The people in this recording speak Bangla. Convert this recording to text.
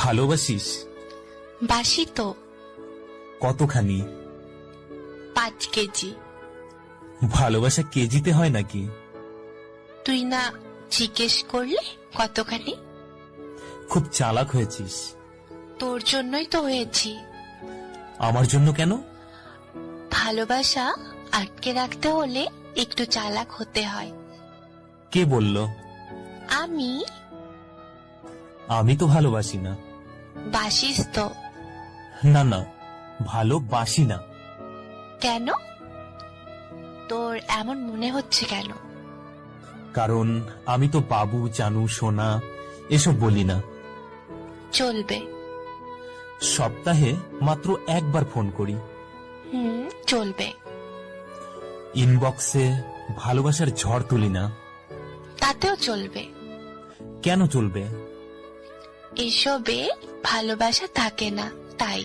ভালোবাসিস? বাসি তো। কতখানি? 5 কেজি। ভালোবাসা কেজিতে হয় নাকি? তুই না জিজ্ঞেস করলে কতখানি? খুব চালাক হয়েছিস। তোর জন্যই তো হয়েছি। আমার জন্য কেন? ভালোবাসা আটকে রাখতে হলে একটু চালাক হতে হয়। কে বলল? আমি। আমি তো ভালোবাসি না। বাসিস তো। না না, ভালোবাসি না। কেন? তোর এমন মনে হচ্ছে কেন? কারণ আমি তো বাবু, জানু, সোনা এসব বলি না। চলবে। সপ্তাহে মাত্র একবার ফোন করি। চলবে। ইনবক্সে ভালোবাসার ঝড় তুলি না। তাতেও চলবে। কেন চলবে? এসবে ভালোবাসা থাকে না, তাই।